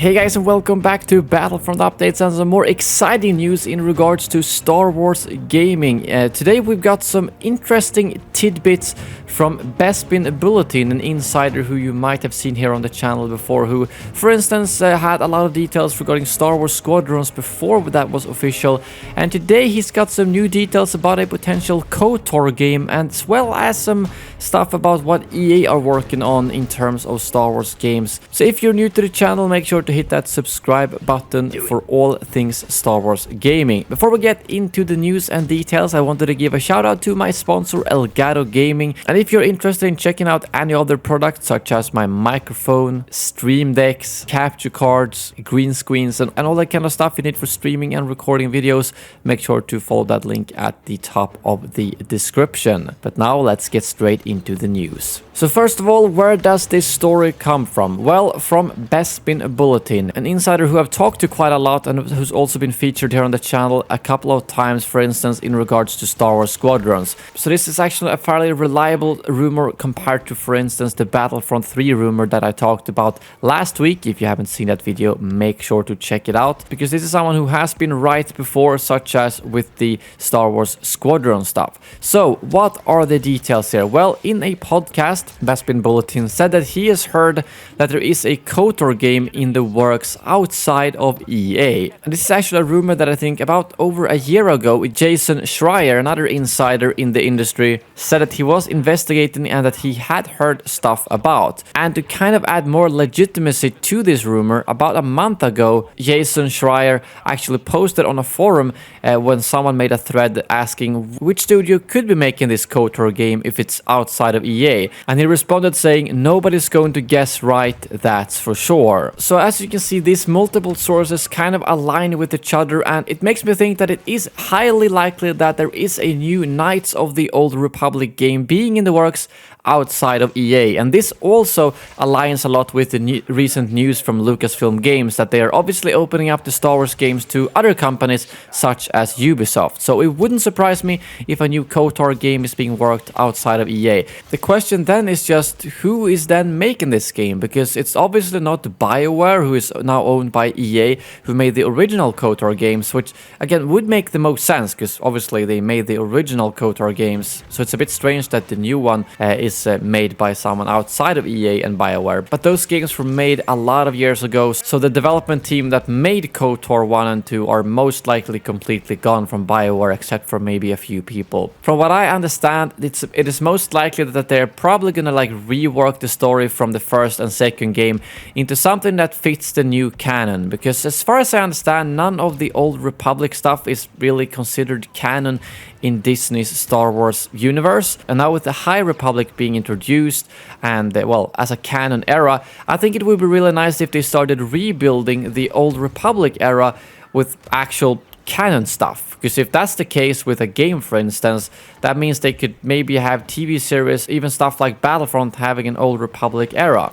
Hey guys, and welcome back to Battlefront Updates and some more exciting news in regards to Star Wars gaming. Today we've got some interesting tidbits from Bespin Bulletin, an insider who you might have seen here on the channel before, who, for instance, had a lot of details regarding Star Wars Squadrons before that was official. And today he's got some new details about a potential KOTOR game, as well as some stuff about what EA are working on in terms of Star Wars games. So if you're new to the channel, make sure to hit that subscribe button for all things Star Wars gaming. Before we get into the news and details, I wanted to give a shout out to my sponsor Elgato Gaming. And if you're interested in checking out any other products such as my microphone, stream decks, capture cards, green screens, and all that kind of stuff you need for streaming and recording videos, make sure to follow that link at the top of the description. But now let's get straight into the news. So first of all, where does this story come from? Well, from Bespin Bulletin, an insider who I've talked to quite a lot and who's also been featured here on the channel a couple of times, for instance, in regards to Star Wars Squadrons. So this is actually a fairly reliable rumor compared to, for instance, the Battlefront 3 rumor that I talked about last week. If you haven't seen that video, make sure to check it out, because this is someone who has been right before, such as with the Star Wars Squadron stuff. So what are the details here? Well, in a podcast, Bespin Bulletin said that he has heard that there is a KOTOR game in the works outside of EA. And this is actually a rumor that I think about over a year ago, Jason Schreier, another insider in the industry, said that he was investigating and that he had heard stuff about. And to kind of add more legitimacy to this rumor, about a month ago, Jason Schreier actually posted on a forum when someone made a thread asking which studio could be making this KOTOR game if it's outside of EA. And he responded saying, "Nobody's going to guess right, that's for sure." So as you can see, these multiple sources kind of align with each other, and it makes me think that it is highly likely that there is a new Knights of the Old Republic game being in the works outside of EA. And this also aligns a lot with the recent news from Lucasfilm Games that they are obviously opening up the Star Wars games to other companies such as Ubisoft. So it wouldn't surprise me if a new KOTOR game is being worked outside of EA. The question then is just who is then making this game, because it's obviously not BioWare, who is now owned by EA, who made the original KOTOR games, which again would make the most sense because obviously they made the original KOTOR games. So it's a bit strange that the new one is made by someone outside of EA and BioWare. But those games were made a lot of years ago, so the development team that made KOTOR 1 and 2 are most likely completely gone from BioWare, except for maybe a few people. From what I understand, it is most likely that they're probably gonna rework the story from the first and second game into something that fits the new canon, because as far as I understand, none of the Old Republic stuff is really considered canon in Disney's Star Wars universe. And now with the High Republic being introduced and, well, as a canon era, I think it would be really nice if they started rebuilding the Old Republic era with actual canon stuff. Because if that's the case with a game, for instance, that means they could maybe have TV series, even stuff like Battlefront having an Old Republic era.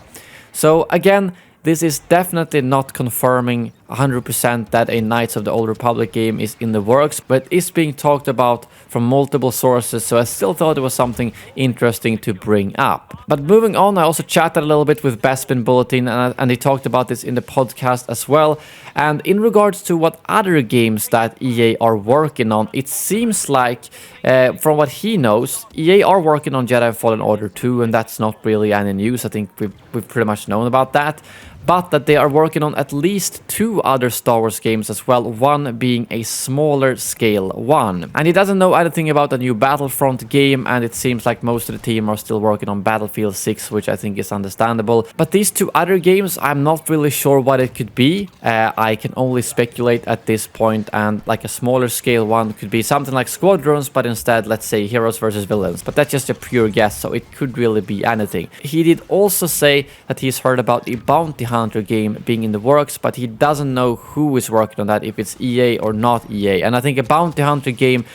So again, this is definitely not confirming 100% that a Knights of the Old Republic game is in the works, but is being talked about from multiple sources, so I still thought it was something interesting to bring up. But moving on, I also chatted a little bit with Bespin Bulletin, and they talked about this in the podcast as well. And in regards to what other games that EA are working on, it seems like, from what he knows, EA are working on Jedi Fallen Order 2, and that's not really any news. I think we've pretty much known about that. But that they are working on at least 2 other Star Wars games as well, one being a smaller scale one. And he doesn't know anything about a new Battlefront game, and it seems like most of the team are still working on Battlefield 6, which I think is understandable. But these 2 other games, I'm not really sure what it could be. I can only speculate at this point, and like a smaller scale one could be something like Squadrons, but instead, let's say, heroes versus villains. But that's just a pure guess, so it could really be anything. He did also say that he's heard about a bounty hunter game being in the works, but he doesn't know who is working on that, if it's EA or not EA. And I think a bounty hunter game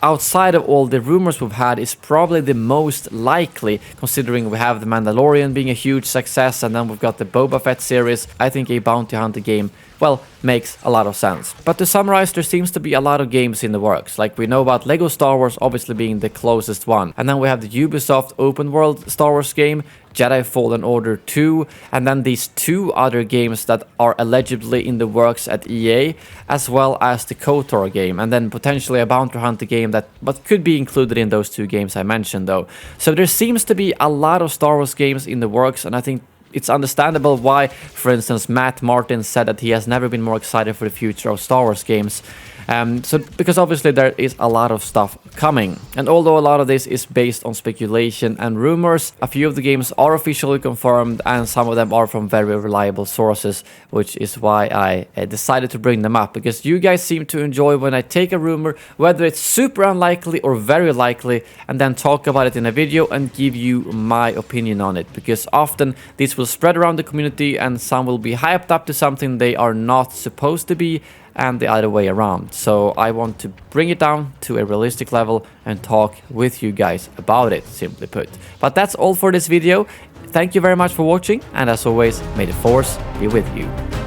outside of all the rumors we've had is probably the most likely, considering we have the Mandalorian being a huge success and then we've got the Boba Fett series. I think a bounty hunter game well, makes a lot of sense. But to summarize, there seems to be a lot of games in the works. Like, we know about Lego Star Wars obviously being the closest one. And then we have the Ubisoft open world Star Wars game, Jedi Fallen Order 2, and then these 2 other games that are allegedly in the works at EA, as well as the KOTOR game, and then potentially a Bounty Hunter game that but could be included in those 2 games I mentioned though. So there seems to be a lot of Star Wars games in the works, and I think it's understandable why, for instance, Matt Martin said that he has never been more excited for the future of Star Wars games. Because obviously there is a lot of stuff coming. And although a lot of this is based on speculation and rumors, a few of the games are officially confirmed and some of them are from very reliable sources, which is why I decided to bring them up. Because you guys seem to enjoy when I take a rumor, whether it's super unlikely or very likely, and then talk about it in a video and give you my opinion on it. Because often this will spread around the community and some will be hyped up to something they are not supposed to be, and the other way around. So I want to bring it down to a realistic level and talk with you guys about it, simply put. But that's all for this video. Thank you very much for watching, and as always, may the Force be with you.